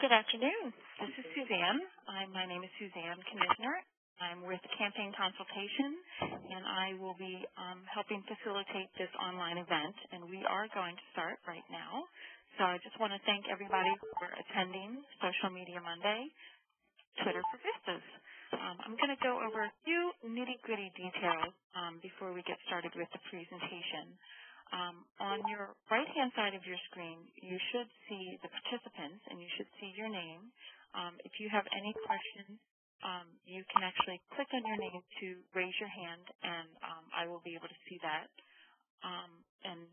Good afternoon. This is Suzanne. My name is Suzanne Knizner. I'm with Campaign Consultation, and I will be helping facilitate this online event, and we are going to start right now. So I just want to thank everybody for attending Social Media Monday, Twitter for VISTAs. I'm going to go over a few nitty-gritty details before we get started with the presentation. On your right-hand side of your screen, you should see the participants, and you should see your name. If you have any questions, you can actually click on your name to raise your hand, and I will be able to see that and,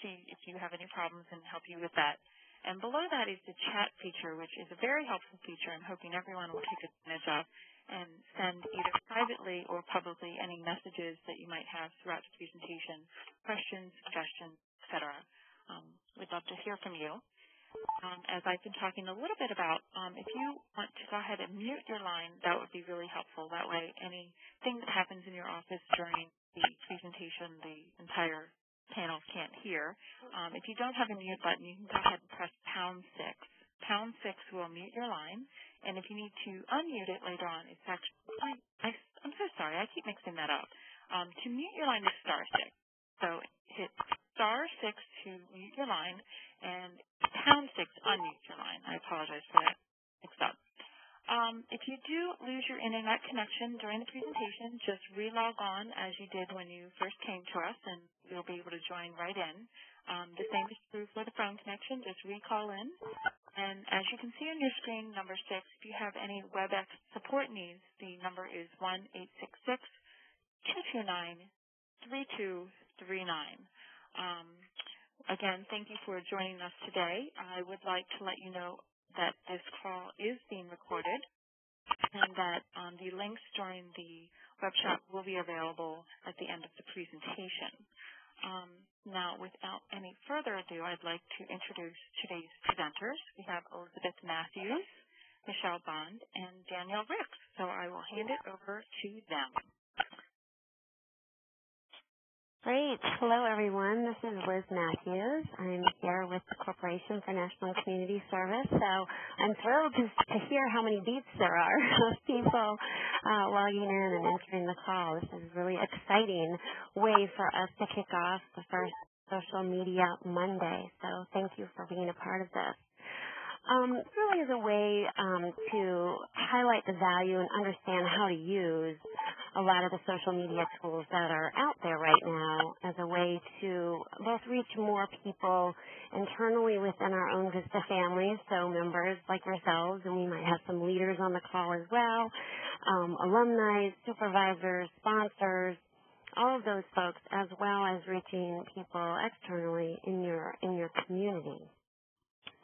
see if you have any problems and help you with that. And below that is the chat feature, which is a very helpful feature I'm hoping everyone will take advantage of and send either privately or publicly any messages that you might have throughout the presentation, questions, suggestions, etc. We'd love to hear from you. As I've been talking a little bit about, if you want to go ahead and mute your line, that would be really helpful. That way, anything that happens in your office during the presentation, the entire panel can't hear. If you don't have a mute button, you can go ahead and press #6. #6 will mute your line. And if you need to unmute it later on, it's actually, I'm so sorry, I keep mixing that up. To mute your line is *6. So hit *6 to mute your line, and #6 unmute your line. I apologize for that mixed up. If you do lose your internet connection during the presentation, just re-log on as you did when you first came to us, and you'll be able to join right in. The same is true for the phone connection. Just re-call in. And as you can see on your screen, number 6, if you have any WebEx support needs, the number is 1-866-229-3239. Again, thank you for joining us today. I would like to let you know that this call is being recorded and that the links during the workshop will be available at the end of the presentation. Now, without any further ado, I'd like to introduce today's presenters. We have Elizabeth Matthews, Michelle Bond, and Danielle Ricks. So I will hand it over to them. Great. Hello, everyone. This is Liz Matthews. I'm here with the Corporation for National Community Service. So I'm thrilled to hear how many beats there are of people logging in and entering the call. This is a really exciting way for us to kick off the first Social Media Monday. So thank you for being a part of this. It really is a way to highlight the value and understand how to use a lot of the social media tools that are out there right now as a way to both reach more people internally within our own VISTA families, so members like yourselves, and we might have some leaders on the call as well, alumni, supervisors, sponsors, all of those folks, as well as reaching people externally in your community.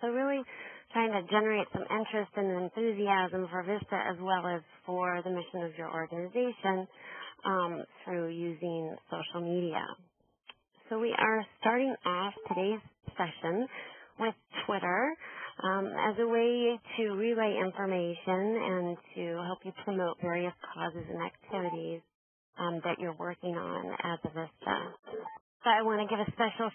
So really trying to generate some interest and enthusiasm for VISTA as well as for the mission of your organization through using social media. So we are starting off today's session with Twitter as a way to relay information and to help you promote various causes and activities that you're working on as a VISTA. So I want to give a special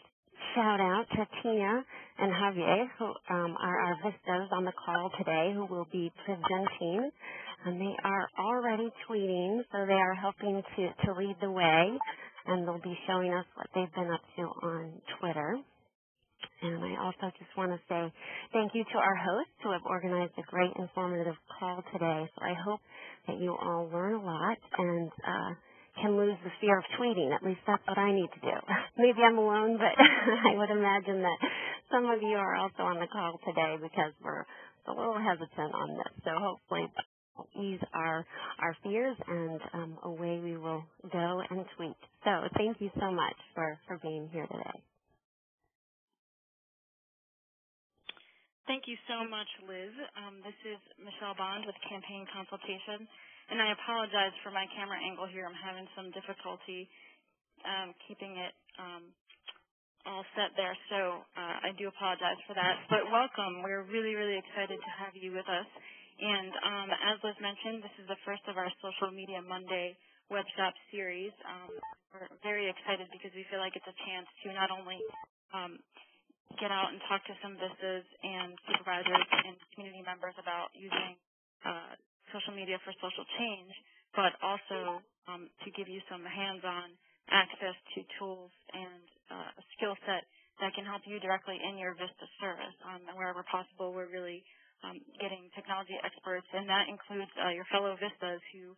shout out to Tina and Javier, who are our VISTAs on the call today, who will be presenting. And they are already tweeting, so they are helping to lead the way, and they'll be showing us what they've been up to on Twitter. And I also just want to say thank you to our hosts who have organized a great informative call today. So I hope that you all learn a lot and can lose the fear of tweeting. At least that's what I need to do. Maybe I'm alone, but I would imagine that some of you are also on the call today because we're a little hesitant on this. So hopefully we'll ease our fears, and away we will go and tweet. So thank you so much for being here today. Thank you so much, Liz. This is Michelle Bond with Campaign Consultation. And I apologize for my camera angle here. I'm having some difficulty keeping it all set there. So I do apologize for that. But welcome. We're really, really excited to have you with us. And as Liz mentioned, this is the first of our Social Media Monday web shop series. We're very excited because we feel like it's a chance to not only get out and talk to some VISTAs and supervisors and community members about using social media for social change, but also to give you some hands-on access to tools and a skill set that can help you directly in your VISTA service. And wherever possible, we're really getting technology experts, and that includes your fellow VISTAs who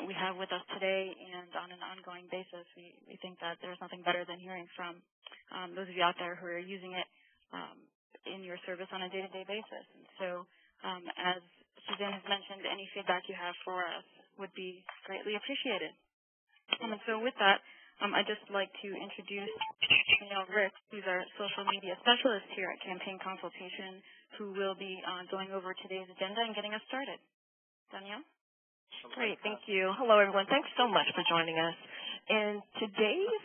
we have with us today, and on an ongoing basis. We think that there's nothing better than hearing from those of you out there who are using it in your service on a day-to-day basis. And so, as Suzanne has mentioned, any feedback you have for us would be greatly appreciated. And so with that, I'd just like to introduce Rick, who's our social media specialist here at Campaign Consultation, who will be going over today's agenda and getting us started. Danielle? Great, thank you. Hello, everyone. Thanks so much for joining us. In today's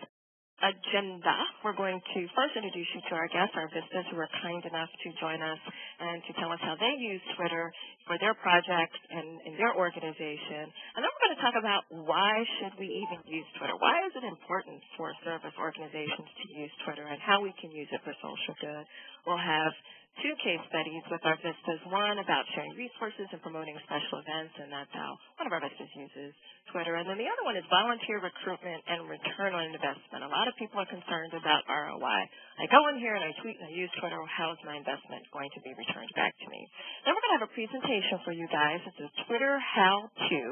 agenda, we're going to first introduce you to our guests, our VISTAs, who are kind enough to join us and to tell us how they use Twitter for their projects and in their organization. And then we're going to talk about why should we even use Twitter? Why is it important for service organizations to use Twitter and how we can use it for social good? We'll have two case studies with our VISTAs, one about sharing resources and promoting special events, and that's how one of our VISTAs uses Twitter. And then the other one is volunteer recruitment and return on investment. A lot of people are concerned about ROI. I go in here and I tweet and I use Twitter. How is my investment going to be returned back to me? Then we're going to have a presentation for you guys. It's a Twitter how-to.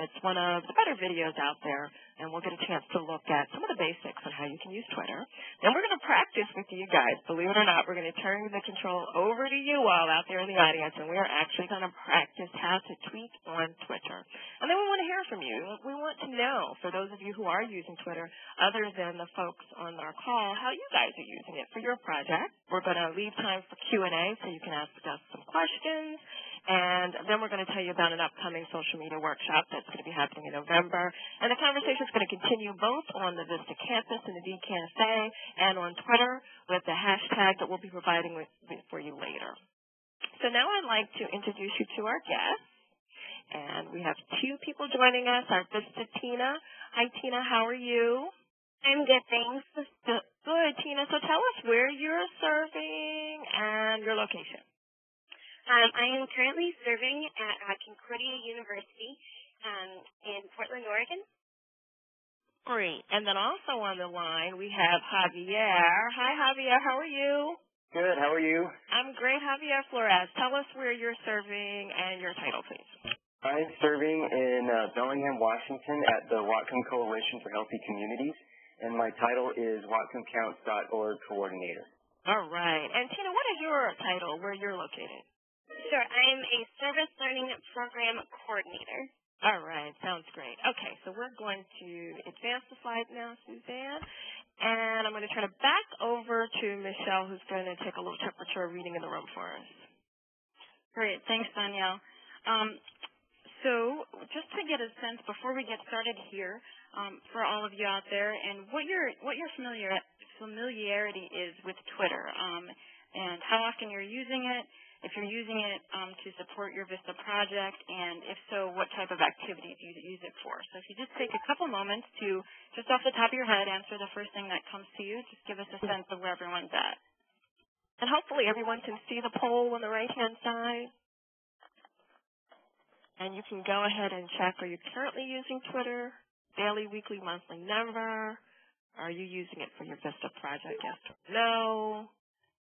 It's one of the better videos out there, and we'll get a chance to look at some of the basics on how you can use Twitter. Then we're going to practice with you guys. Believe it or not, we're going to turn the control over to you all out there in the audience, and we are actually going to practice how to tweet on Twitter. And then we want to hear from you. We want to know, for those of you who are using Twitter, other than the folks on our call, how you guys are using it for your project. We're going to leave time for Q&A so you can ask us some questions. And then we're going to tell you about an upcoming social media workshop that's going to be happening in November. And the conversation is going to continue both on the VISTA campus and the VCafe and on Twitter with the hashtag that we'll be providing for you later. So now I'd like to introduce you to our guests. And we have two people joining us, our VISTA Tina. Hi, Tina. How are you? I'm good, thanks. Good, Tina. So tell us where you're serving and your location. I am currently serving at Concordia University in Portland, Oregon. Great. And then also on the line, we have Javier. Hi, Javier. How are you? Good. How are you? I'm great, Javier Flores. Tell us where you're serving and your title, please. I'm serving in Bellingham, Washington at the Whatcom Coalition for Healthy Communities, and my title is WhatcomCounts.org Coordinator. All right. And Tina, what is your title, where you're located? Sure. I am a Service Learning Program Coordinator. All right. Sounds great. Okay, so we're going to advance the slide now, Suzanne. And I'm going to turn it back over to Michelle, who's going to take a little temperature reading in the room for us. Great. Thanks, Danielle. So just to get a sense before we get started here, for all of you out there, and what your familiarity is with Twitter, and how often you're using it, if you're using it to support your VISTA project, and if so, what type of activities you use it for. So if you just take a couple moments to, just off the top of your head, answer the first thing that comes to you, just give us a sense of where everyone's at. And hopefully everyone can see the poll on the right-hand side. And you can go ahead and check, are you currently using Twitter? Daily, weekly, monthly, never? Are you using it for your VISTA project? Yes or no?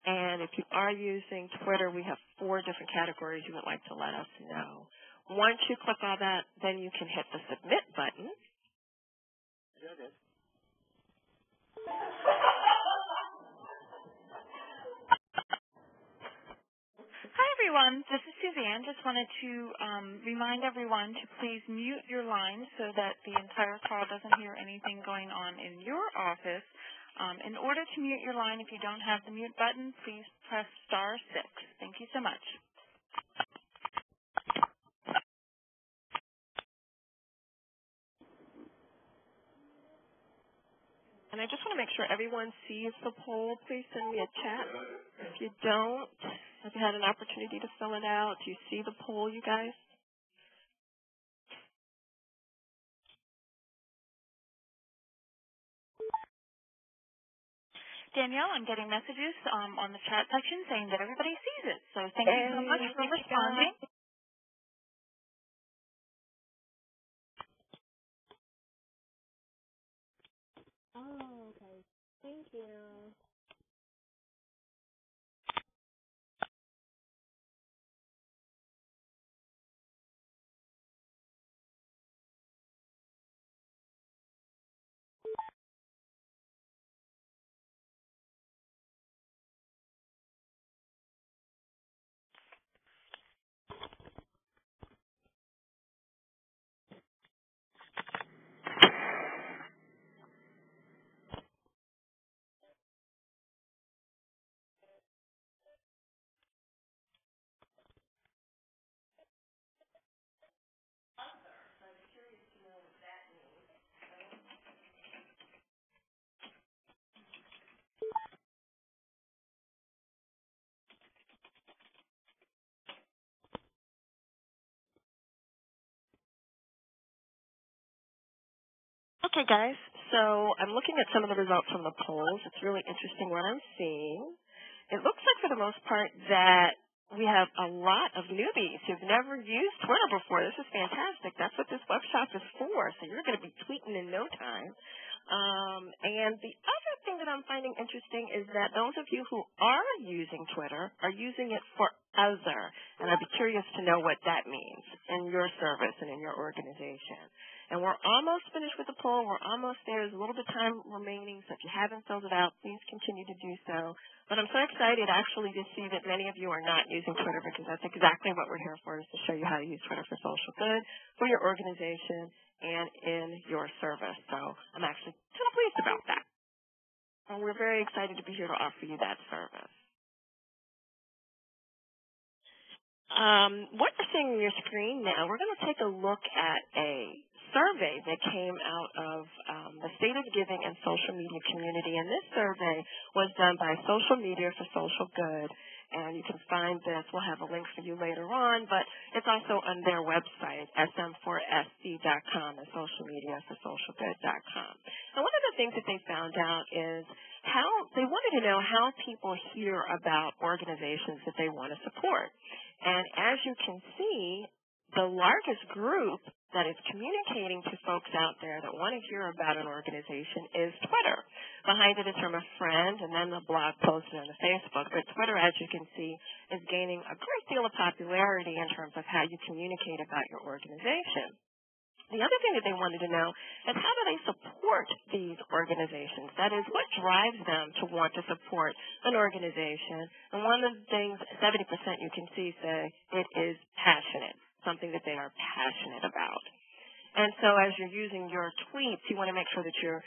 And if you are using Twitter, we have 4 different categories you would like to let us know. Once you click on that, then you can hit the submit button. Hi, everyone. This is Suzanne. Just wanted to remind everyone to please mute your line so that the entire call doesn't hear anything going on in your office. In order to mute your line, if you don't have the mute button, please press *6. Thank you so much. And I just want to make sure everyone sees the poll. Please send me a chat. If you don't, have you had an opportunity to fill it out? Do you see the poll, you guys? Danielle. I'm getting messages on the chat section saying that everybody sees it. So thank you so much for responding. Oh, okay. Thank you. Okay, guys, so I'm looking at some of the results from the polls. It's really interesting what I'm seeing. It looks like, for the most part, that we have a lot of newbies who've never used Twitter before. This is fantastic. That's what this workshop is for, so you're going to be tweeting in no time. And the other thing that I'm finding interesting is that those of you who are using Twitter are using it for other, and I'd be curious to know what that means in your service and in your organization. And we're almost finished with the poll. We're almost there. There's a little bit of time remaining, so if you haven't filled it out, please continue to do so. But I'm so excited actually to see that many of you are not using Twitter, because that's exactly what we're here for, is to show you how to use Twitter for social good, for your organization, and in your service. So I'm actually kind of pleased about that. And we're very excited to be here to offer you that service. What you're seeing on your screen now, we're going to take a look at a survey that came out of the State of Giving and Social Media Community. And this survey was done by Social Media for Social Good. And you can find this. We'll have a link for you later on, but it's also on their website, sm4sc.com, and socialmediaforsocialgood.com. And one of the things that they found out is how they wanted to know how people hear about organizations that they want to support. And as you can see, the largest group that is communicating to folks out there that want to hear about an organization is Twitter. Behind it is from a friend, and then the blog posted on the Facebook. But Twitter, as you can see, is gaining a great deal of popularity in terms of how you communicate about your organization. The other thing that they wanted to know is, how do they support these organizations? That is, what drives them to want to support an organization? And one of the things, 70% you can see say it is passionate, something that they are passionate about. And so as you're using your tweets, you want to make sure that you're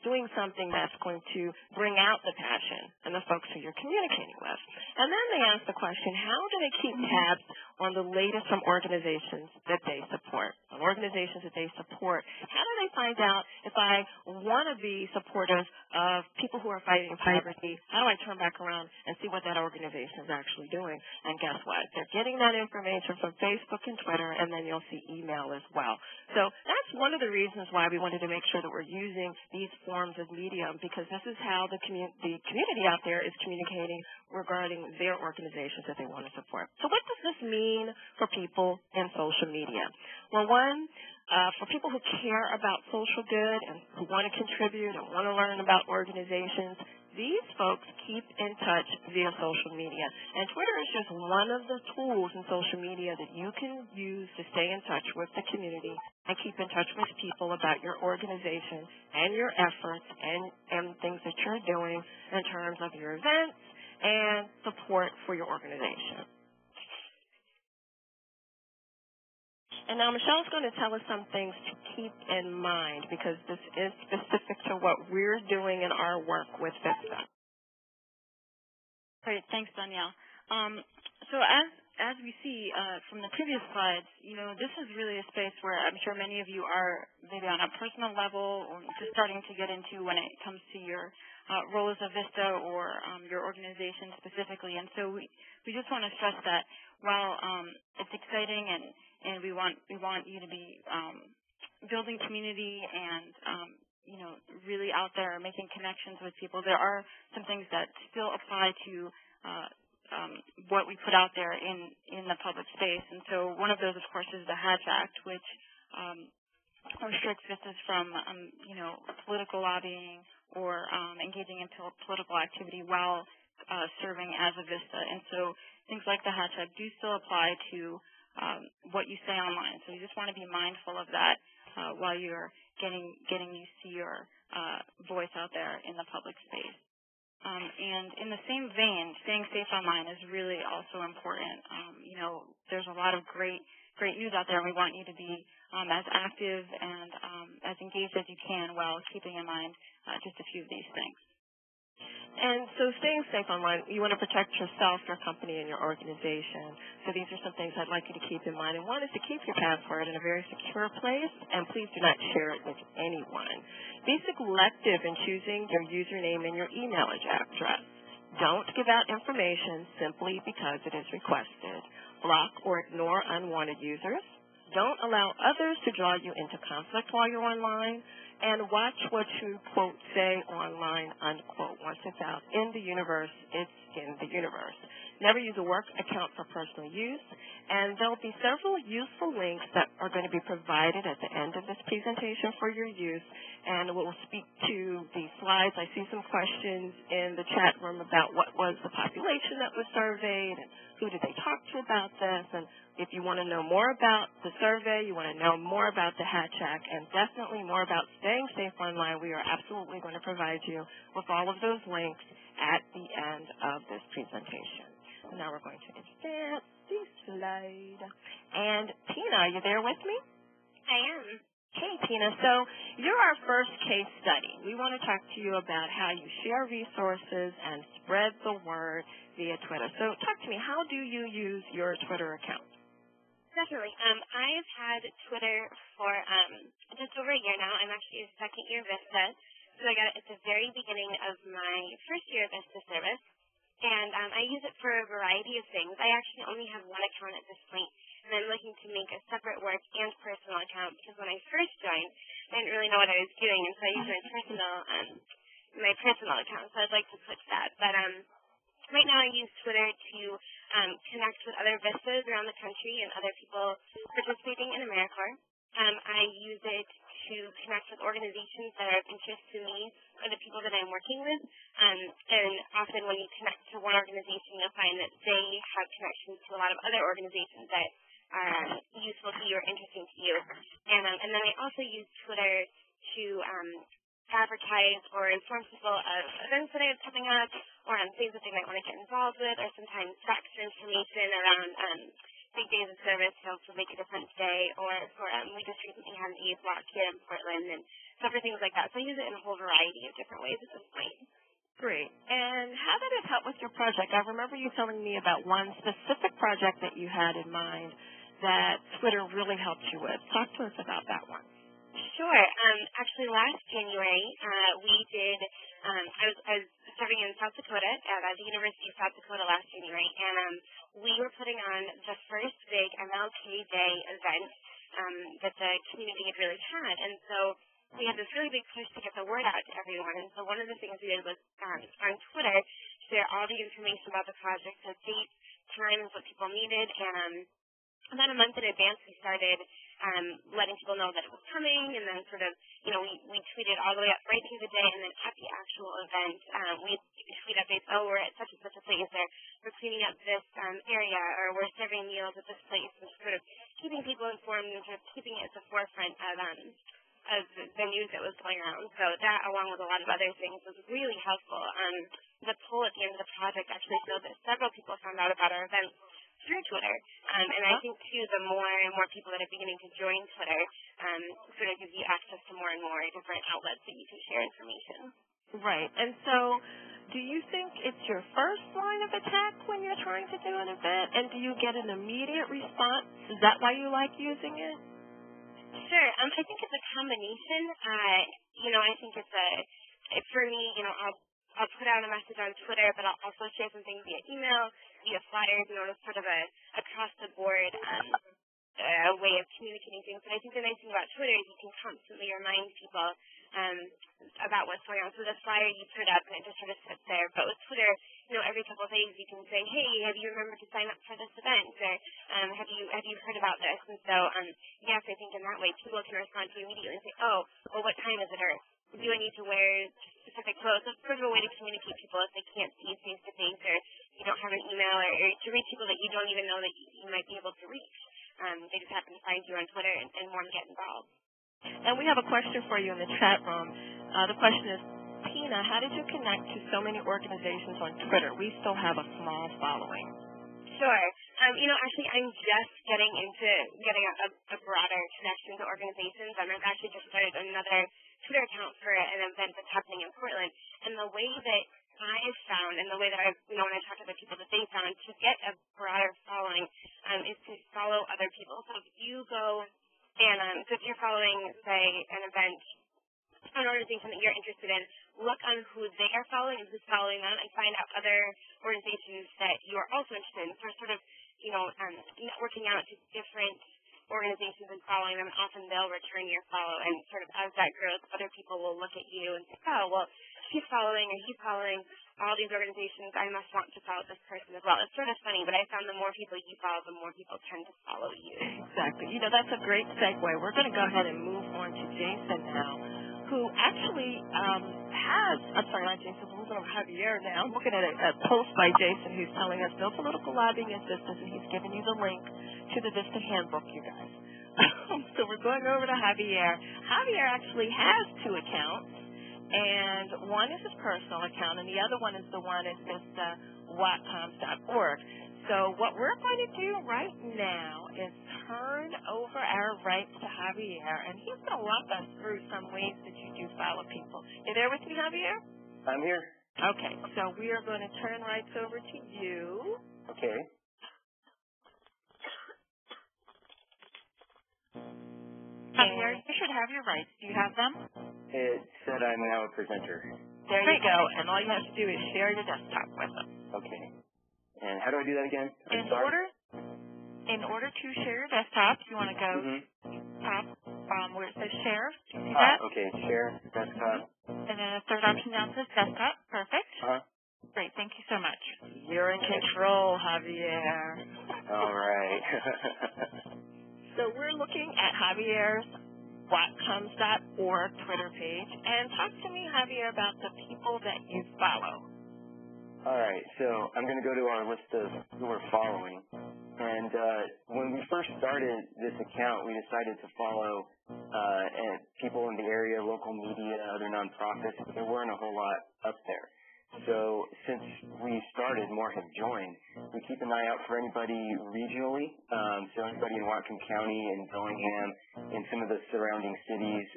doing something that's going to bring out the passion and the folks who you're communicating with. And then they ask the question, how do they keep tabs on the latest from organizations that they support? On organizations that they support, how do they find out if I want to be supportive of people who are fighting poverty? How do I turn back around and see what that organization is actually doing? And guess what? They're getting that information from Facebook and Twitter, and then you'll see email as well. So that's one of the reasons why we wanted to make sure that we're using these forms of medium, because this is how the community out there is communicating regarding their organizations that they want to support. So what does this mean for people in social media? Well, one, for people who care about social good and who want to contribute and want to learn about organizations, these folks keep in touch via social media. And Twitter is just one of the tools in social media that you can use to stay in touch with the community and keep in touch with people about your organization and your efforts and things that you're doing in terms of your events and support for your organization. And now Michelle's going to tell us some things to keep in mind, because this is specific to what we're doing in our work with VISTA. Great. Thanks, Danielle. So as we see from the previous slides, this is really a space where I'm sure many of you are maybe on a personal level or just starting to get into when it comes to your role as a VISTA or your organization specifically. And so we just want to stress that while it's exciting and we want you to be building community and really out there making connections with people. There are some things that still apply to what we put out there in the public space. And so one of those, of course, is the Hatch Act, which restricts vistas from, political lobbying or engaging in political activity while serving as a VISTA. And so things like the Hatch Act do still apply to what you say online. So you just want to be mindful of that while you're getting used to your voice out there in the public space. And in the same vein, staying safe online is really also important. There's a lot of great news out there, and we want you to be as active and as engaged as you can while keeping in mind just a few of these things. And so staying safe online, you want to protect yourself, your company, and your organization. So these are some things I'd like you to keep in mind. And one is to keep your password in a very secure place, and please do not share it with anyone. Be selective in choosing your username and your email address. Don't give out information simply because it is requested. Block or ignore unwanted users. Don't allow others to draw you into conflict while you're online. And watch what you, quote, say online, unquote. Once it's out in the universe, it's in the universe. Never use a work account for personal use. And there'll be several useful links that are going to be provided at the end of this presentation for your use. And we'll speak to the slides. I see some questions in the chat room about what was the population that was surveyed and who did they talk to about this. And if you want to know more about the survey, you want to know more about the Hatch Act, and definitely more about staying safe online, we are absolutely going to provide you with all of those links at the end of this presentation. So now we're going to advance the slide. And Tina, are you there with me? I am. Hey, Tina. So you're our first case study. We want to talk to you about how you share resources and spread the word via Twitter. So talk to me. How do you use your Twitter account? Definitely. I've had Twitter for just over a year now. I'm actually a second-year VISTA, so I got it at the very beginning of my first year of VISTA service. And I use it for a variety of things. I actually only have one account at this point, and I'm looking to make a separate work and personal account because when I first joined, I didn't really know what I was doing, and so I used my personal account. So I'd like to switch that. But right now I use Twitter to connect with other VISTAs around the country and other people participating in AmeriCorps. I use it to connect with organizations that are of interest to me or the people that I'm working with. And often when you connect to one organization, you'll find that they have connections to a lot of other organizations that are useful to you or interesting to you. And then I also use Twitter to advertise or inform people of events that I have coming up or on things that they might want to get involved with, or sometimes facts or information around big days of service, for Make a Difference Day, or for we just recently had an AIDS walk here in Portland, and so for things like that. So I use it in a whole variety of different ways at this point. Great. And how did it help with your project? I remember you telling me about one specific project that you had in mind that Twitter really helped you with. Talk to us about that one. Sure. Actually, last January, we did. I was serving in South Dakota at the University of South Dakota last January, and we were putting on the first big MLK Day event that the community had really had, and so we had this really big push to get the word out to everyone. And so one of the things we did was on Twitter share all the information about the project, so dates, times, what people needed, and about a month in advance, we started letting people know that it was coming, and then sort of, we tweeted all the way up right through the day, and then at the actual event, we tweet updates, we're at such and such a place, or we're cleaning up this area, or we're serving meals at this place, and sort of keeping people informed and sort of keeping it at the forefront of the news that was going around. So that, along with a lot of other things, was really helpful. The poll at the end of the project actually showed that several people found out about our events through Twitter, and I think, too, the more and more people that are beginning to join Twitter sort of gives you access to more and more different outlets that you can share information. Right. And so do you think it's your first line of attack when you're trying to do an event, and do you get an immediate response? Is that why you like using it? Sure. I think it's a combination. I think for me, I'll put out a message on Twitter, but I'll also share something via email, via flyers, it's sort of a across-the-board way of communicating things. But I think the nice thing about Twitter is you can constantly remind people about what's going on. So the flyer you put up, and it just sort of sits there. But with Twitter, every couple of days you can say, hey, have you remembered to sign up for this event? Or have you heard about this? And so, yes, I think in that way people can respond to you immediately and say, oh, well, what time is it? Or do I need to wear specific clothes? It's sort of a way to communicate people if they can't see you face-to-face, or you don't have an email, or to reach people that you don't even know that you might be able to reach. They just happen to find you on Twitter and want to get involved. And we have a question for you in the chat room. The question is, Tina, how did you connect to so many organizations on Twitter? We still have a small following. Sure. Actually, I'm just getting into getting a broader connection to organizations. I've actually just started another Twitter account for an event that's happening in Portland. And the way that I've found, and the way that I've, when I talk to the people that they found, to get a broader following is to follow other people. So if you go and so if you're following, say, an event, an organization that you're interested in, look on who they are following and who's following them, and find out other organizations that you are also interested in. So sort of, networking out to different organizations and following them, and often they'll return your follow. And sort of as that grows, other people will look at you and say, oh, well, she's following or he's following all these organizations. I must want to follow this person as well. It's sort of funny, but I found the more people you follow, the more people tend to follow you. Exactly. That's a great segue. We're going to go ahead and move on to Jason now, who actually I'm sorry, not Jason, we're moving on to Javier now. I'm looking at a post by Jason who's telling us no political lobbying is VISTAs, and he's giving you the link to the VISTA handbook, you guys. So we're going over to Javier. Javier actually has 2 accounts, and one is his personal account, and the other one is the one at VISTA.WhatComs.org. So what we're going to do right now is turn over our rights to Javier, and he's going to walk us through some ways that you do follow people. You there with me, Javier? I'm here. Okay, so we are going to turn rights over to you. Okay. Javier, you should have your rights. Do you have them? It said I'm now a presenter. There you go, and all you have to do is share your desktop with them. Okay. And how do I do that again? In order to share your desktop, you want to go top where it says share. Do you see that? Okay, share desktop. And then the third option down says desktop. Perfect. Great. Thank you so much. You're in control, Javier. All right. So we're looking at Javier's whatcomes.org Twitter page. And talk to me, Javier, about the people that you follow. All right, so I'm going to go to our list of who we're following. And when we first started this account, we decided to follow people in the area, local media, other nonprofits, but there weren't a whole lot up there. So since we started, more have joined. We keep an eye out for anybody regionally, so anybody in Whatcom County and Bellingham, in some of the surrounding cities,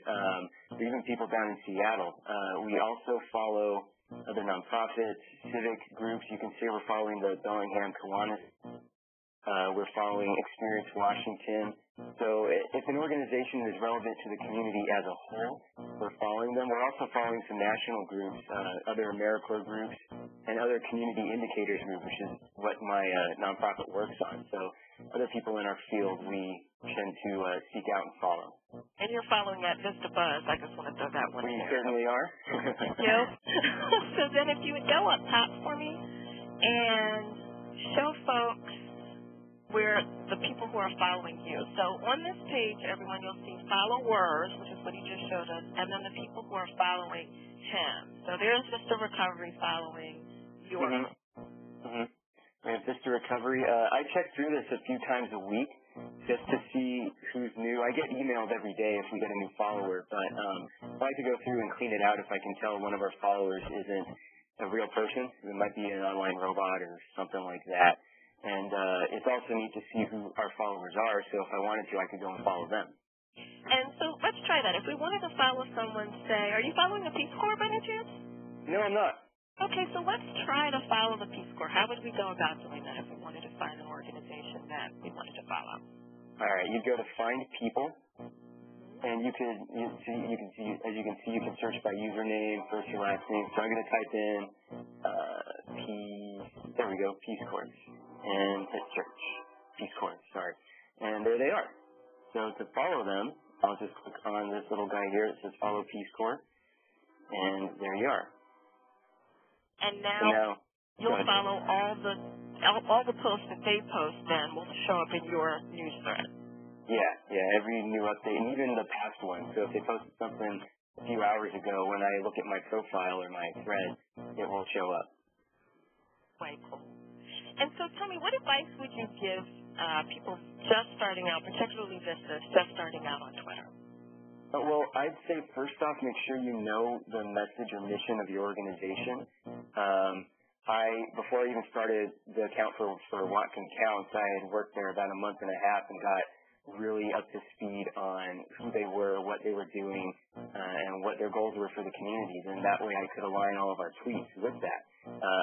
or even people down in Seattle. We also follow other nonprofits, civic groups. You can see we're following the Bellingham Kiwanis. We're following Experience Washington. So if an organization is relevant to the community as a whole, we're following them. We're also following some national groups, other AmeriCorps groups, and other community indicators groups, which is what my nonprofit works on. So other people in our field we tend to seek out and follow. And you're following at Vista Buzz. I just want to throw that one in there. We certainly are. Thank you. So then if you would go up top for me and show folks where the people who are following you. So on this page, everyone, you'll see followers, which is what he just showed us, and then the people who are following him. So there's Vista Recovery following your group. We have Vista Recovery. I check through this a few times a week just to see who's new. I get emailed every day if we get a new follower, but I like to go through and clean it out if I can tell one of our followers isn't a real person. It might be an online robot or something like that. And it's also neat to see who our followers are, so if I wanted to, I could go and follow them. And so let's try that. If we wanted to follow someone, say, are you following the Peace Corps by any chance? No, I'm not. Okay, so let's try to follow the Peace Corps. How would we go about doing that if we wanted to find an organization that we wanted to follow? All right, you go to Find People, and you can search by username, first or last name. So I'm going to type in Peace Corps, and hit search. Peace Corps, sorry. And there they are. to follow them, I'll just click on this little guy here that says Follow Peace Corps, and there you are. And now you'll follow all the posts that they post then will show up in your news thread. Yeah, every new update, and even the past one. So if they posted something a few hours ago, when I look at my profile or my thread, it will show up. Quite cool. And so tell me, what advice would you give people just starting out, particularly VISTAs, just starting out on Twitter? Well, I'd say first off, make sure you know the message or mission of your organization. Before I even started the account for Watkin Counts, I had worked there about a month and a half and got really up to speed on who they were, what they were doing, and what their goals were for the communities. And that way I could align all of our tweets with that.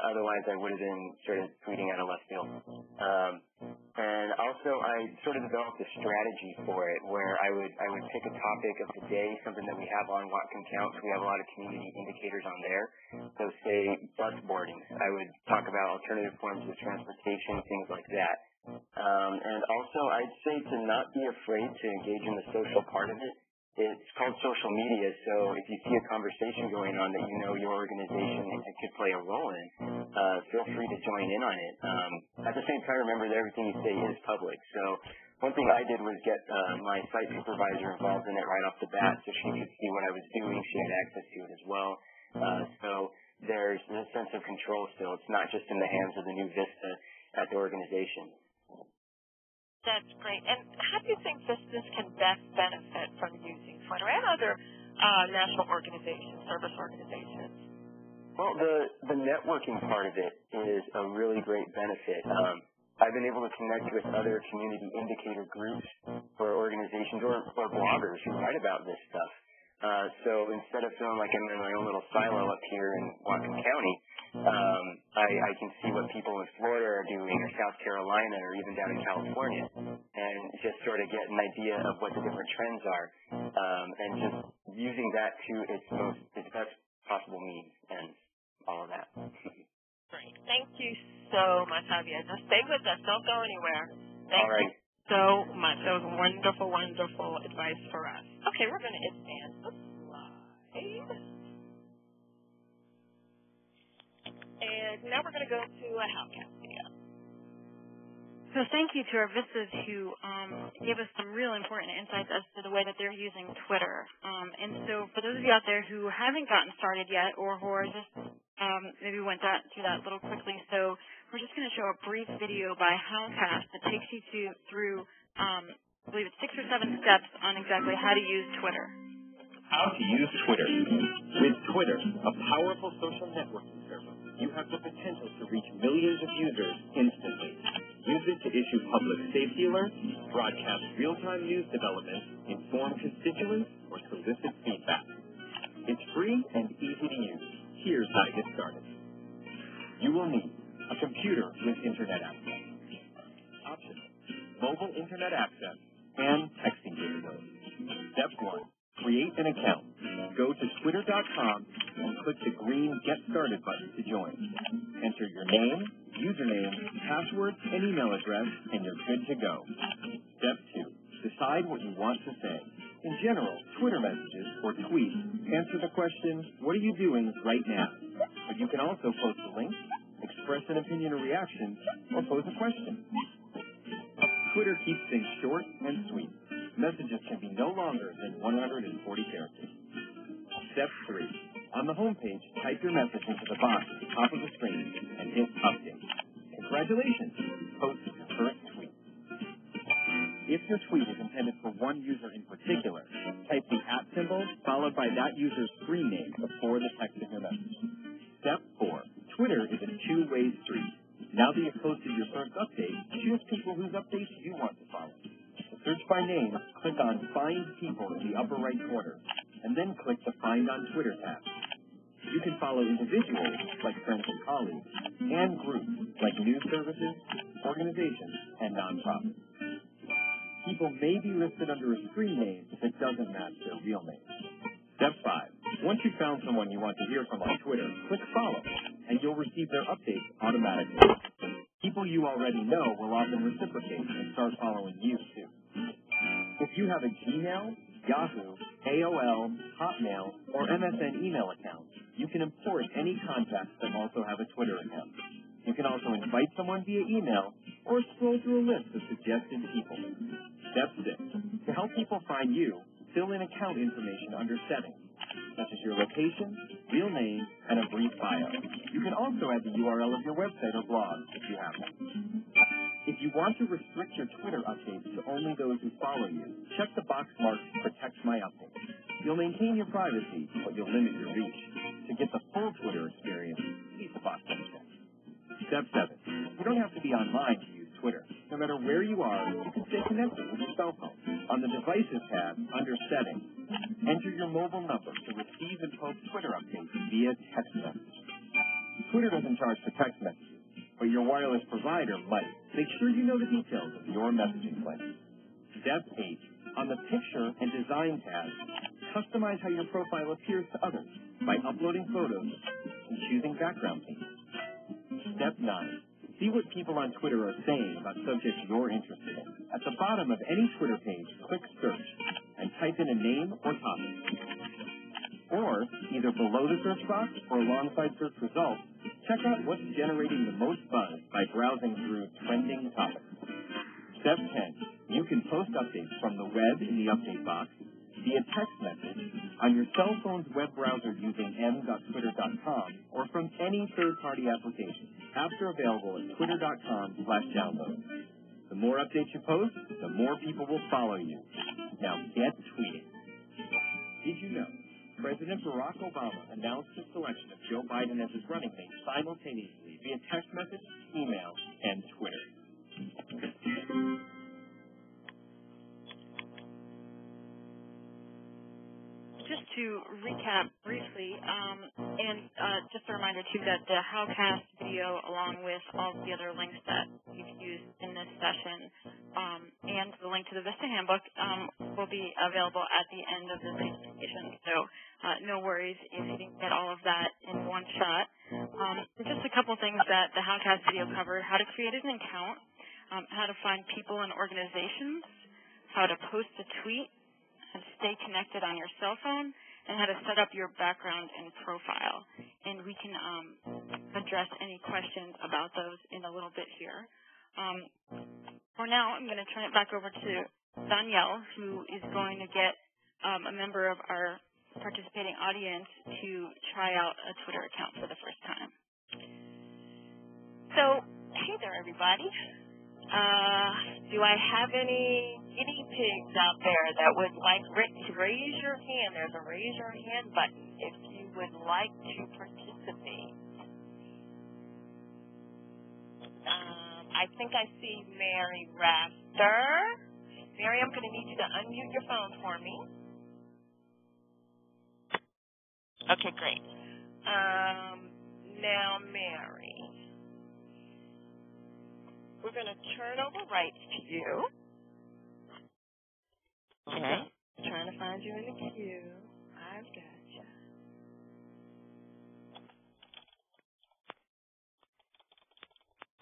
Otherwise, I would have been sort of tweeting out of left field. And also, I sort of developed a strategy for it where I would pick a topic of the day, something that we have on Watkin Counts. We have a lot of community indicators on there. So say bus boardings. I would talk about alternative forms of transportation, things like that. And also, I'd say to not be afraid to engage in the social part of it. It's called social media, so if you see a conversation going on that you know your organization could play a role in, feel free to join in on it. At the same time, remember that everything you say is public. So one thing I did was get my site supervisor involved in it right off the bat so she could see what I was doing. She had access to it as well. So there's a sense of control still. It's not just in the hands of the new VISTA at the organization. That's great. And how do you think VISTAs can best benefit from using Twitter and other national organizations, service organizations? Well, the networking part of it is a really great benefit. I've been able to connect with other community indicator groups or organizations or bloggers who write about this stuff. So instead of feeling like I'm in my own little silo up here in Watkin County, I can see what people in Florida are doing or South Carolina or even down in California and just sort of get an idea of what the different trends are and just using that to its best possible means and all of that. Great. Thank you so much, Javier. Just stay with us. Don't go anywhere. Thank all right. you so much. That was wonderful, wonderful advice for us. Okay, we're going to advance the slide. And now we're going to go to a Howcast video. So thank you to our VISTAs who gave us some real important insights as to the way that they're using Twitter. And so for those of you out there who haven't gotten started yet or who are just maybe went through that a little quickly, so we're just going to show a brief video by Howcast that takes you through I believe it's 6 or 7 steps on exactly how to use Twitter. How to use Twitter. With Twitter, a powerful social networking service, you have the potential to reach millions of users instantly. Use it to issue public safety alerts, broadcast real-time news developments, inform constituents, or solicit feedback. It's free and easy to use. Here's how to get started. You will need a computer with internet access. Options: mobile internet access and texting capability. Step 1. Create an account. Go to twitter.com and click the green Get Started button to join. Enter your name, username, password, and email address, and you're good to go. Step 2. Decide what you want to say. In general, Twitter messages or tweets answer the question, what are you doing right now? But you can also post a link, express an opinion or reaction, or pose a question. Twitter keeps things short and sweet. Messages can be no longer than 140 characters. Step 3. On the home page, type your message into the box at the top of the screen and hit Update. Congratulations! You posted your first tweet. If your tweet is intended for one user in particular, type the @ symbol followed by that user's screen name before the text of your message. Step 4. Twitter is a two-way street. Now that you've posted your first update, choose people whose updates you want to follow. To search by name, click on Find People in the upper right corner, and then click the Find on Twitter tab. You can follow individuals, like friends and colleagues, and groups, like news services, organizations, and nonprofits. People may be listed under a screen name if it doesn't match their real name. Step 5. Once you've found someone you want to hear from on Twitter, click Follow, and you'll receive their updates automatically. People you already know will often reciprocate and start following you, too. If you have a Gmail, Yahoo, AOL, Hotmail, or MSN email account, you can import any contacts that also have a Twitter account. You can also invite someone via email or scroll through a list of suggested people. Step 6. To help people find you, fill in account information under settings, such as your location, real name, and a brief bio. You can also add the URL of your website or blog if you have one. If you want to restrict your Twitter updates to only those who follow you, check the box marked Protect My Updates. You'll maintain your privacy, but you'll limit your reach. To get the full Twitter experience, keep the box unchecked. Step 7. You don't have to be online to use Twitter. No matter where you are, you can stay connected with your cell phone. On the Devices tab, under Settings, enter your mobile number to receive and post Twitter updates via text message. Twitter doesn't charge for text messages, but your wireless provider might. Make sure you know the details of your messaging plan. Step 8. On the Picture and Design tab, customize how your profile appears to others by uploading photos and choosing background themes. Step 9. See what people on Twitter are saying about subjects you're interested in. At the bottom of any Twitter page, click Search and type in a name or topic. Or, either below the search box or alongside search results, check out what's generating the most buzz by browsing through trending topics. Step 10. You can post updates from the web in the update box, via text message, on your cell phone's web browser using m.twitter.com, or from any third-party application. Apps are available at twitter.com/download. The more updates you post, the more people will follow you. Now get tweeting. Did you know President Barack Obama announced his selection of Joe Biden as his running mate simultaneously via text message, email, and Twitter? Just to recap briefly, and just a reminder too that the Howcast video, along with all the other links that we've used in this session, and the link to the VISTA handbook, will be available at the end of this presentation. So no worries if you didn't get all of that in one shot. Just a couple things that the Howcast video covered: how to create an account, how to find people and organizations, how to post a tweet, and stay connected on your cell phone, and how to set up your background and profile. And we can address any questions about those in a little bit here. For now, I'm going to turn it back over to Danielle, who is going to get a member of our participating audience to try out a Twitter account for the first time. So, hey there, everybody. Do I have any guinea pigs out there that would like to raise your hand? There's a raise your hand button if you would like to participate. I think I see Mary Rafter. Mary, I'm going to need you to unmute your phone for me. Okay, great. Now, Mary, we're going to turn over rights to you. Okay. Trying to find you in the queue. I've got you.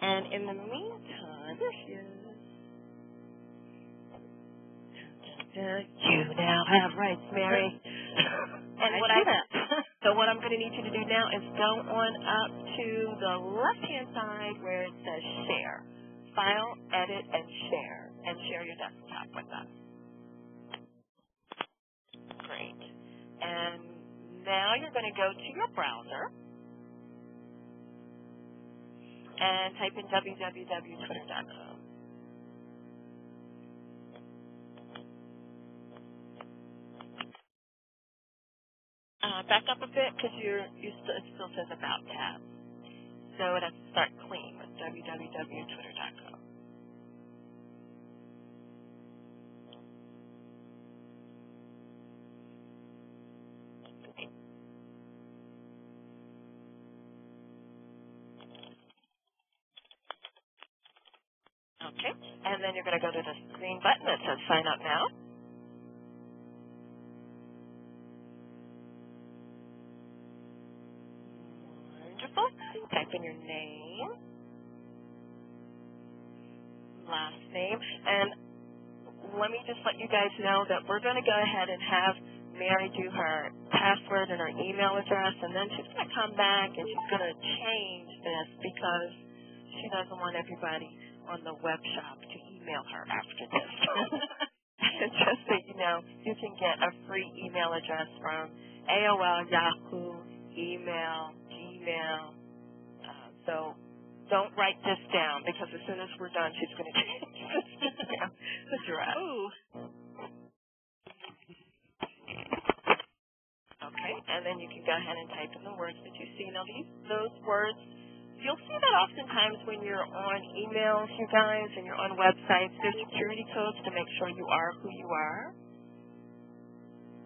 And in the meantime, there she is. You now have rights, Mary. And so what I'm going to need you to do now is go on up to the left-hand side where it says Share. File, Edit, and share your desktop with us. Great. And now you're going to go to your browser and type in www.twitter.com. Back up a bit because it still says About tab. So it has to start clean with www.twitter.com. Okay, and then you're going to go to the green button that says Sign Up Now. Wonderful. Type in your name, last name, and let me just let you guys know that we're going to go ahead and have Mary do her password and her email address, and then she's going to come back and she's going to change this because she doesn't want everybody on the web shop to email her after this. Just so you know, you can get a free email address from AOL, Yahoo, email, Gmail. So don't write this down because as soon as we're done, she's going to change this address. Ooh. Okay, and then you can go ahead and type in the words that you see. Now, those words, you'll see that oftentimes when you're on emails, you guys, and you're on websites, there's security codes to make sure you are who you are.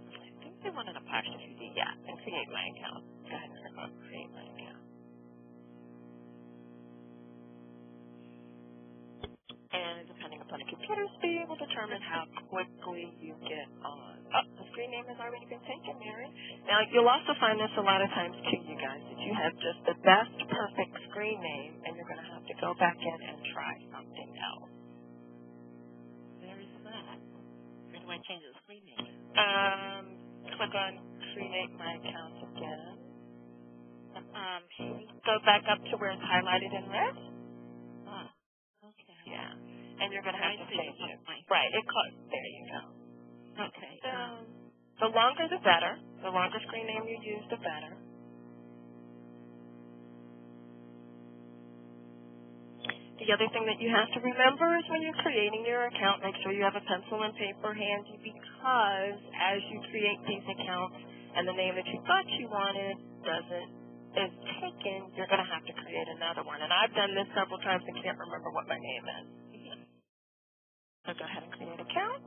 I think they want an apostrophe D, yeah, and create my account. Go ahead and click on create my account. And depending upon the computer speed, will determine how quickly you get on. Oh, the screen name has already been taken, Mary. Now, you'll also find this a lot of times, too, you guys, that you have just the best perfect screen name, and you're going to have to go back in and try something else. Where is that? Where do I change the screen name? Click on create my account again. Go back up to where it's highlighted in red. Okay. Yeah. And you're going to have to change it. Right. There you go. Okay. So the longer the better. The longer screen name you use, the better. The other thing that you have to remember is when you're creating your account, make sure you have a pencil and paper handy because as you create these accounts and the name that you thought you wanted is taken, you're going to have to create another one. And I've done this several times and can't remember what my name is. So go ahead and create an account.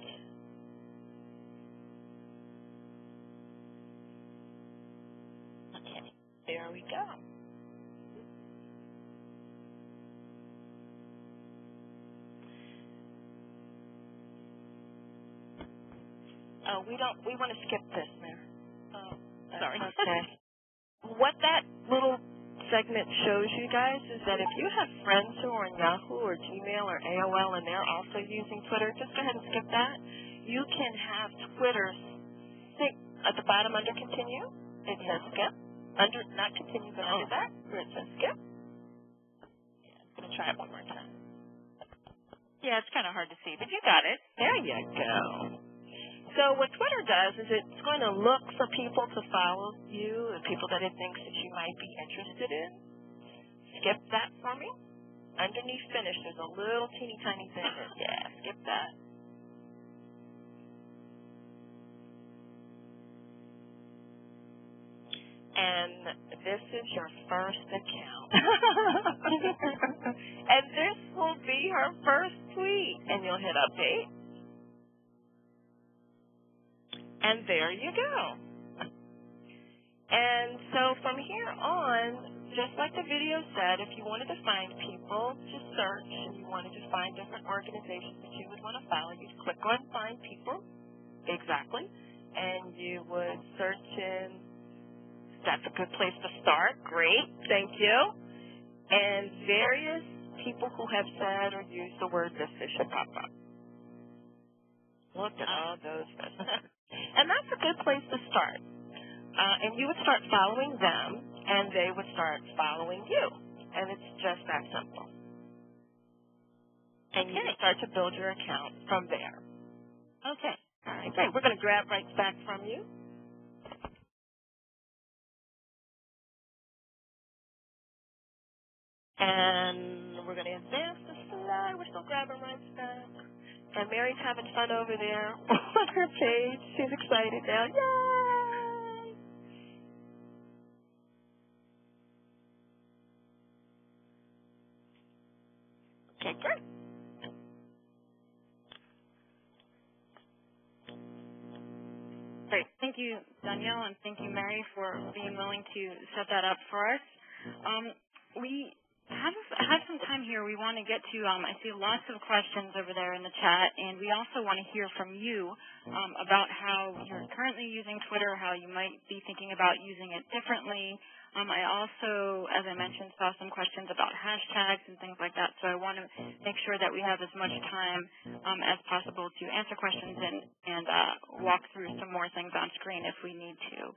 Okay, there we go. Oh, we want to skip this, Mary. Oh, sorry. Okay. What that little segment shows you guys is that if you have friends who are on Yahoo or Gmail or AOL and they're also using Twitter, just go ahead and skip that. You can have Twitter at the bottom under continue. It says skip. Under, not continue, but under that, where it says skip. Yeah, I'm going to try it one more time. Yeah, it's kind of hard to see, but you got it. There you go. So what Twitter does is it's going to look for people to follow you and people that it thinks that you might be interested in. Skip that for me. Underneath finish, there's a little teeny tiny thing. Yeah, skip that. And this is your first account. And this will be her first tweet. And you'll hit update. And there you go. And so from here on, just like the video said, if you wanted to find people to search and you wanted to find different organizations that you would want to follow, you'd click on Find People. Exactly. And you would search in. That's a good place to start. Great. Thank you. And various people who have said or used the word VISTA should pop up. Look at all those VISTAs. And that's a good place to start. And you would start following them, and they would start following you. And it's just that simple. And you can start to build your account from there. Okay. All right, great. We're going to grab rights back from you. And we're going to advance the slide. We're still grabbing rights back. And Mary's having fun over there on her page. She's excited now. Yay! Okay, great. Great. Thank you, Danielle, and thank you, Mary, for being willing to set that up for us. We have have some time here. We want to get to, I see lots of questions over there in the chat, and we also want to hear from you about how you're currently using Twitter, how you might be thinking about using it differently. I also, as I mentioned, saw some questions about hashtags and things like that, so I want to make sure that we have as much time as possible to answer questions and walk through some more things on screen if we need to.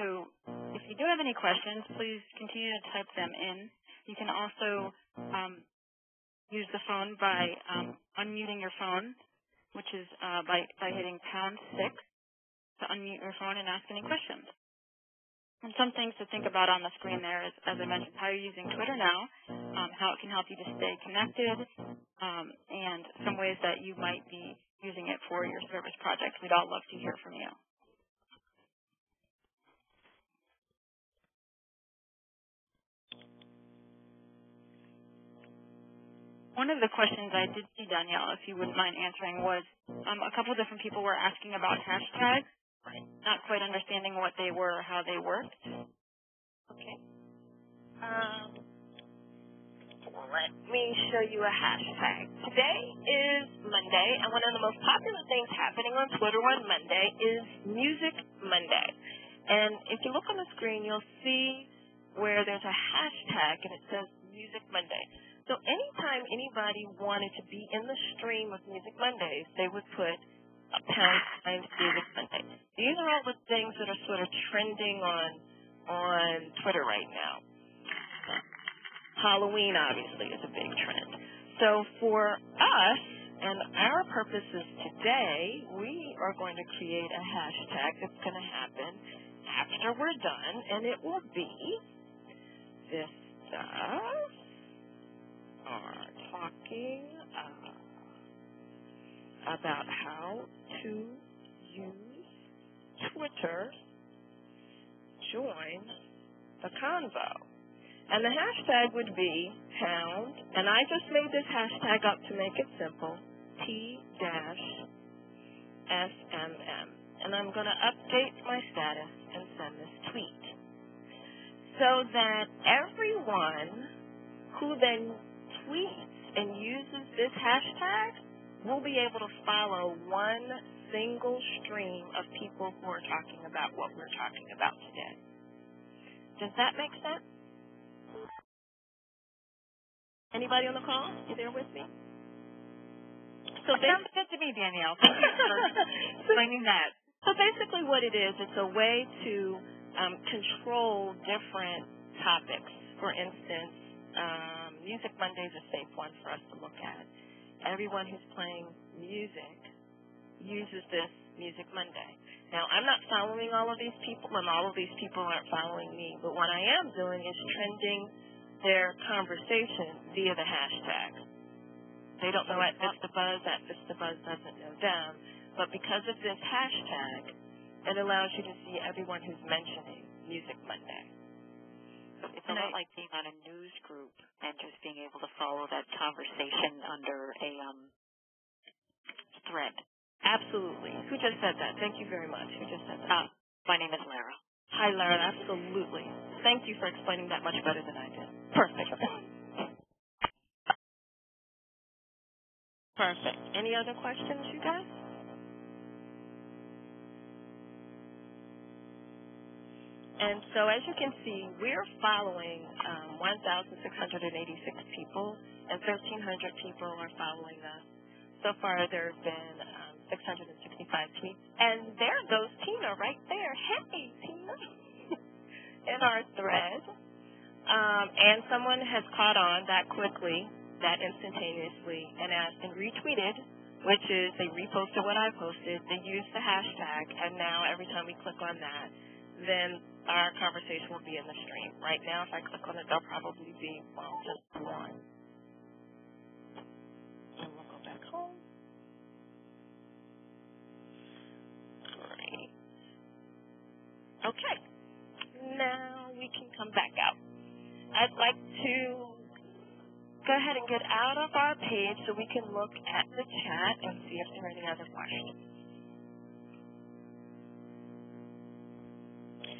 So if you do have any questions, please continue to type them in. You can also use the phone by unmuting your phone, which is by hitting #6 to unmute your phone and ask any questions. And some things to think about on the screen there is, as I mentioned, how you're using Twitter now, how it can help you to stay connected, and some ways that you might be using it for your service project. We'd all love to hear from you. One of the questions I did see, Danielle, if you wouldn't mind answering, was a couple of different people were asking about hashtags, not quite understanding what they were or how they worked. Okay. Let me show you a hashtag. Today is Monday, and one of the most popular things happening on Twitter on Monday is Music Monday. And if you look on the screen, you'll see where there's a hashtag, and it says Music Monday. So anytime anybody wanted to be in the stream of Music Mondays, they would put a # Music Monday. These are all the things that are sort of trending on Twitter right now. Halloween, obviously, is a big trend. So for us and our purposes today, we are going to create a hashtag that's going to happen after we're done, and it will be VISTAs are talking about how to use Twitter. Join the convo. And the hashtag would be #, and I just made this hashtag up to make it simple, T-SMM. And I'm going to update my status and send this tweet so that everyone who then tweets and uses this hashtag will be able to follow one single stream of people who are talking about what we're talking about today. Does that make sense? Anybody on the call? You there with me? So sounds good to me, Danielle. Thank you for explaining that. So basically what it is, it's a way to control different topics. For instance, Music Monday is a safe one for us to look at. Everyone who's playing music uses this Music Monday. Now, I'm not following all of these people, and all of these people aren't following me, but what I am doing is trending their conversation via the hashtag. They don't know at VistaBuzz, doesn't know them, but because of this hashtag, it allows you to see everyone who's mentioning Music Monday. It's a lot like being on a news group and just being able to follow that conversation under a thread. Absolutely. Who just said that? Thank you very much. Who just said that? My name is Lara. Hi, Lara. Absolutely. Thank you for explaining that much better than I did. Perfect. Perfect. Any other questions, you guys? And so as you can see, we're following 1,686 people, and 1,300 people are following us. So far, there have been 665 tweets. And there goes Tina right there. Hey, Tina. In our thread. And someone has caught on that quickly, that instantaneously, and retweeted, which is they reposted what I posted. They used the hashtag, and now every time we click on that, then our conversation will be in the stream. Right now, if I click on it, there'll probably be, just one. And we'll go back home. Great. Okay. Now we can come back out. I'd like to go ahead and get out of our page so we can look at the chat and see if there are any other questions.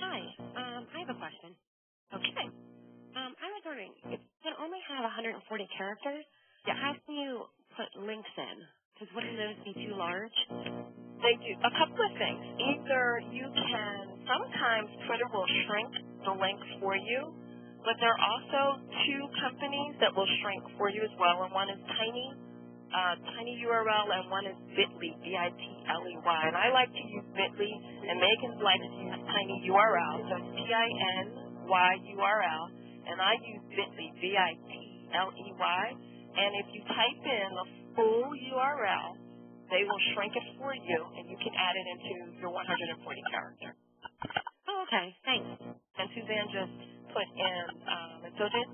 Hi, I have a question. Okay. I was wondering, if can only have 140 characters. Yeah. How can you put links in? Because wouldn't those be too large? They do a couple of things. Either you can, sometimes Twitter will shrink the links for you, but there are also two companies that will shrink for you as well, and one is Tiny URL, and one is Bitly, B-I-T-L-E-Y. And I like to use Bitly, and Megan likes to use Tiny URL, so it's T-I-N-Y-U-R-L, and I use Bitly, B-I-T-L-E-Y. And if you type in the full URL, they will shrink it for you, and you can add it into your 140 character. Oh, okay. Thanks. And Suzanne just put in, and so did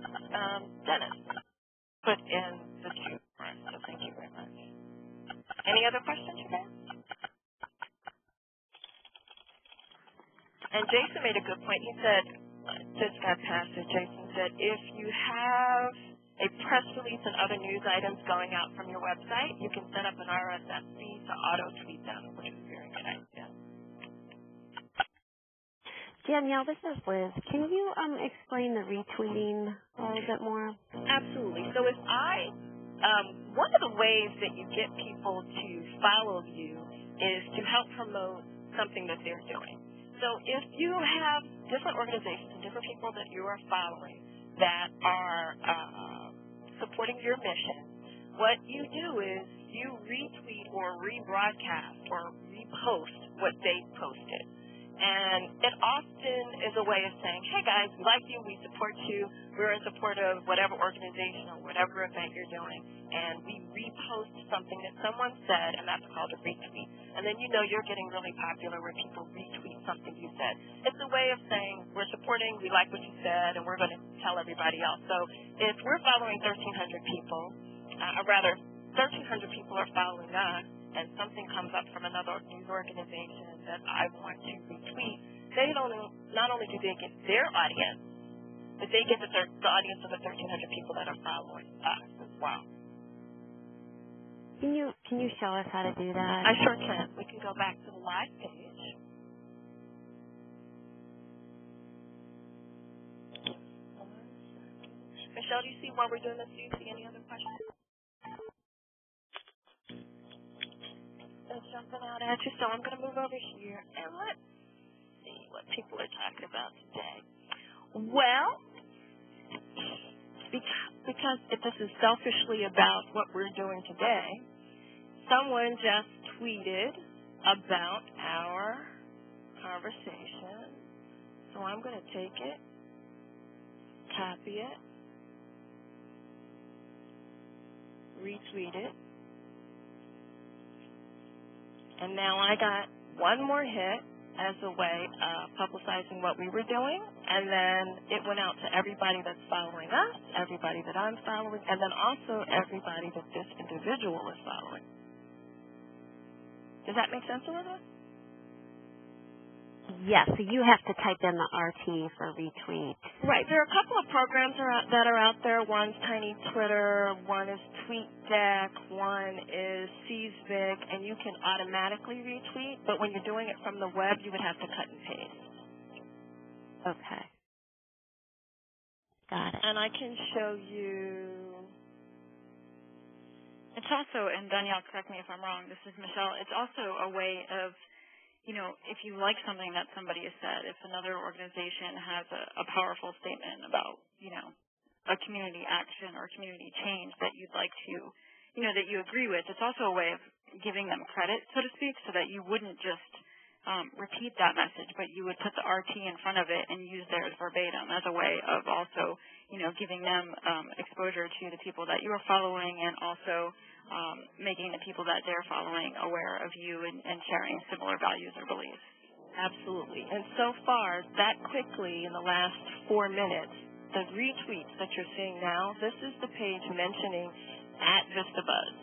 Dennis, put in the two. So thank you very much. Any other questions, Suzanne? And Jason made a good point. He said, just got past it, Jason said, if you have a press release and other news items going out from your website, you can set up an RSS feed to auto-tweet them, which is a very good idea. Danielle, this is Liz. Can you explain the retweeting a little bit more? Absolutely. So if one of the ways that you get people to follow you is to help promote something that they're doing. So if you have different organizations and different people that you are following that are supporting your mission, what you do is you retweet or rebroadcast or repost what they posted. And it often is a way of saying, hey guys, we like you, we support you, we're in support of whatever organization or whatever event you're doing, and we repost something that someone said, and that's called a retweet. And then you know you're getting really popular where people retweet something you said. It's a way of saying, we're supporting, we like what you said, and we're going to tell everybody else. So if we're following 1,300 people, 1,300 people are following us, and something comes up from another news organization that I want to retweet, they not only do they get their audience, but they get the audience of the 1,300 people that are following us as well. Can you show us how to do that? I sure can. We can go back to the live page. Michelle, do you see why we're doing this? Do you see any other questions? Jumping out at you, so I'm going to move over here and let's see what people are talking about today. Well, because this is selfishly about what we're doing today, someone just tweeted about our conversation, so I'm going to take it, copy it, retweet it. And now I got one more hit as a way of publicizing what we were doing, and then it went out to everybody that's following us, everybody that I'm following, and then also everybody that this individual is following. Does that make sense, Elizabeth? Yes, so you have to type in the RT for retweet. Right. There are a couple of programs that are out there. One's Tiny Twitter, one is TweetDeck, one is Seesmic, and you can automatically retweet, but when you're doing it from the web, you would have to cut and paste. Okay. Got it. And I can show you. It's also, and Danielle, correct me if I'm wrong, this is Michelle, it's also a way of, if you like something that somebody has said, if another organization has a powerful statement about, a community action or community change that you'd like to, that you agree with, it's also a way of giving them credit, so to speak, so that you wouldn't just repeat that message, but you would put the RT in front of it and use theirs verbatim as a way of also, giving them exposure to the people that you are following, and also making the people that they're following aware of you and sharing similar values or beliefs. Absolutely. And so far, that quickly in the last 4 minutes, the retweets that you're seeing now, this is the page mentioning @VistaBuzz.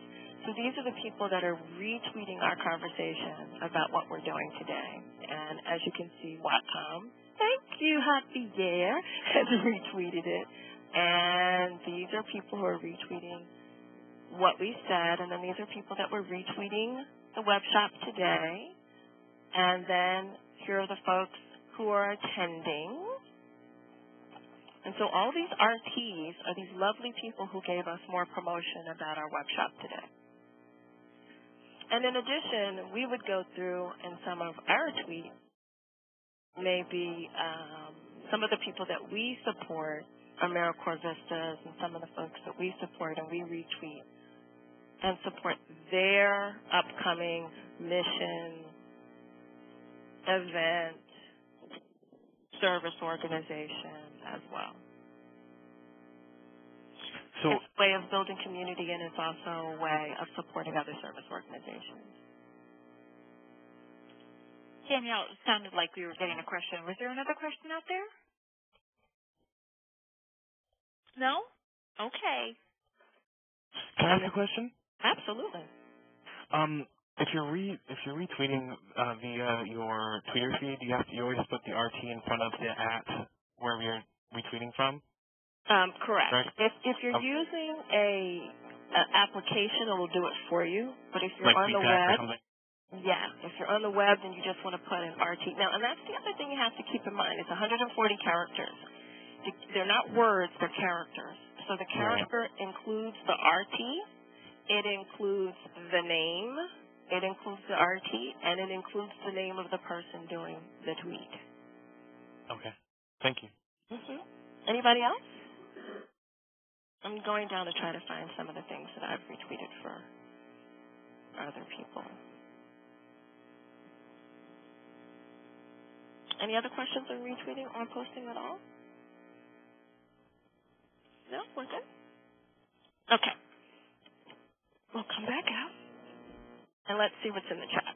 So these are the people that are retweeting our conversation about what we're doing today. And as you can see, Whatcom, thank you, Happy Year, has retweeted it. And these are people who are retweeting what we said, and then these are people that were retweeting the web shop today. And then here are the folks who are attending. And so all these RTs are these lovely people who gave us more promotion about our web shop today. And in addition, we would go through in some of our tweets, maybe some of the people that we support, AmeriCorps Vistas, and some of the folks that we support and we retweet and support their upcoming mission, event, service organization as well. So it's a way of building community, and it's also a way of supporting other service organizations. Danielle, it sounded like we were getting a question. Was there another question out there? No? Okay. can I ask a question? Absolutely. If you're retweeting via your Twitter feed, you always put the RT in front of the @ wherever you're retweeting from? Correct. If you're using a application, it will do it for you. But if you're like on the VISTAs web, if you're on the web, then you just want to put in RT. Now, and that's the other thing you have to keep in mind. It's 140 characters. They're not words; they're characters. So the character includes the RT. It includes the name. It includes the RT, and it includes the name of the person doing the tweet. Okay. Thank you. Anybody else? I'm going down to try to find some of the things that I've retweeted for other people. Any other questions on retweeting or posting at all? No? We're good? Okay. We'll come back out, and let's see what's in the chat.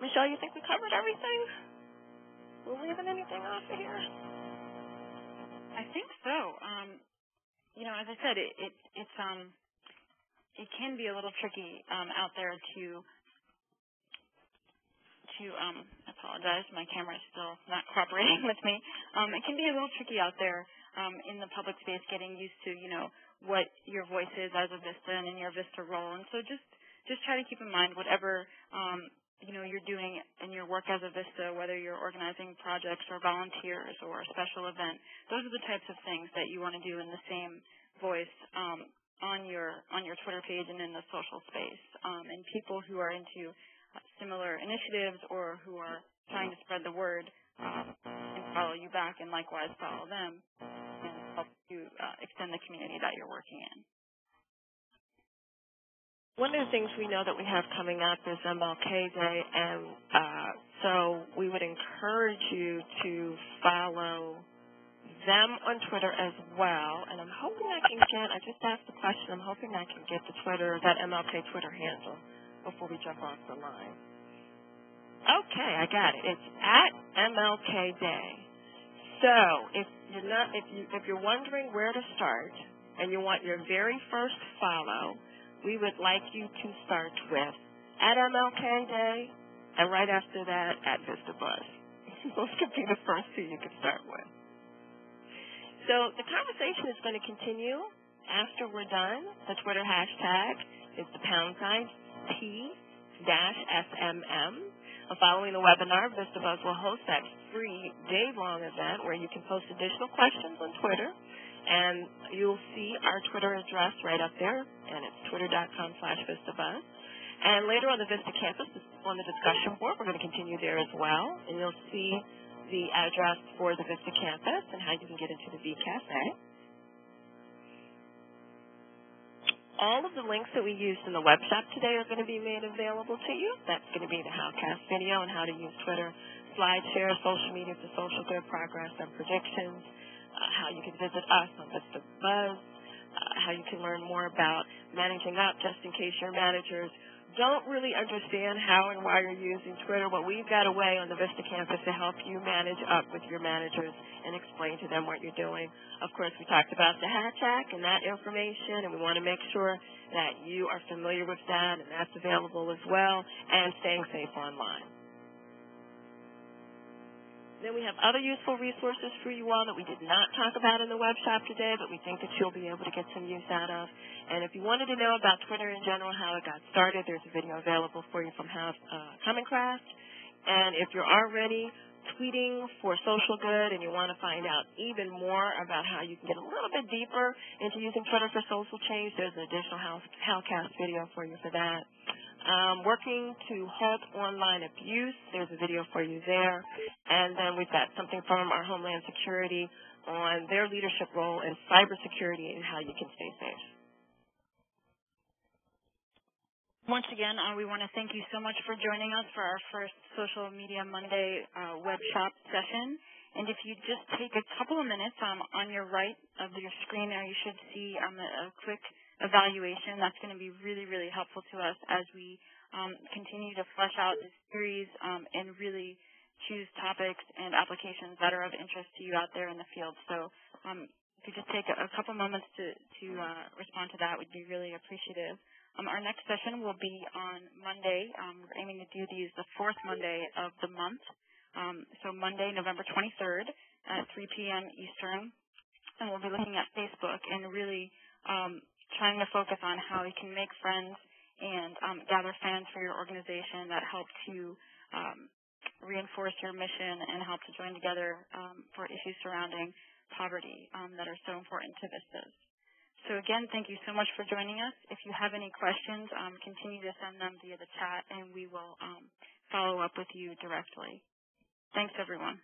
Michelle, you think we covered everything? We're leaving anything off of here? I think so. As I said, it can be a little tricky out there to I apologize, my camera is still not cooperating with me. It can be a little tricky out there in the public space, getting used to what your voice is as a VISTA and in your VISTA role. And so just try to keep in mind whatever you're doing in your work as a VISTA, whether you're organizing projects or volunteers or a special event. Those are the types of things that you want to do in the same voice on your Twitter page and in the social space. And people who are into similar initiatives or who are trying to spread the word and follow you back and likewise follow them and help you extend the community that you're working in. One of the things we know that we have coming up is MLK Day, and so we would encourage you to follow them on Twitter as well. And I'm hoping I just asked the question, I'm hoping I can get the that MLK Twitter handle before we jump off the line. Okay, I got it. It's at MLK Day. So if you're wondering where to start and you want your very first follow, we would like you to start with at MLK Day and right after that at VistaBuzz. Those could be the first two you can start with. So the conversation is going to continue after we're done. The Twitter hashtag is the #T-SMM. Following the webinar, VistaBuzz will host that free day-long event where you can post additional questions on Twitter, and you'll see our Twitter address right up there, and it's twitter.com/VistaBuzz. And later on the Vista campus, on the discussion board, we're going to continue there as well, and you'll see the address for the Vista campus and how you can get into the V Cafe. All of the links that we used in the web shop today are going to be made available to you. That's going to be the Howcast video and how to use Twitter, SlideShare, social media for social good progress and predictions, how you can visit us on VistaBuzz, how you can learn more about managing up just in case your managers don't really understand how and why you're using Twitter. Well, we've got a way on the Vista campus to help you manage up with your managers and explain to them what you're doing. Of course, we talked about the hashtag and that information, and we want to make sure that you are familiar with that, and that's available as well, and staying safe online. Then we have other useful resources for you all that we did not talk about in the web shop today, but we think that you'll be able to get some use out of. And if you wanted to know about Twitter in general, how it got started, there's a video available for you from Commoncraft. And if you're already tweeting for social good and you want to find out even more about how you can get a little bit deeper into using Twitter for social change, there's an additional Howcast video for you for that. Working to halt online abuse, there's a video for you there. And then we've got something from our Homeland Security on their leadership role in cybersecurity and how you can stay safe. Once again, we want to thank you so much for joining us for our first Social Media Monday web shop session. And if you just take a couple of minutes on your right of your screen there, you should see a quick evaluation. That's going to be really, really helpful to us as we continue to flesh out this series and really choose topics and applications that are of interest to you out there in the field. So if you just take a couple moments to respond to that, we'd be really appreciative. Our next session will be on Monday. We're aiming to do these the fourth Monday of the month. So Monday, November 23rd at 3 p.m. Eastern. And we'll be looking at Facebook and really trying to focus on how you can make friends and gather fans for your organization that help to reinforce your mission and help to join together for issues surrounding poverty that are so important to VISTAs. So again, thank you so much for joining us. If you have any questions, continue to send them via the chat, and we will follow up with you directly. Thanks, everyone.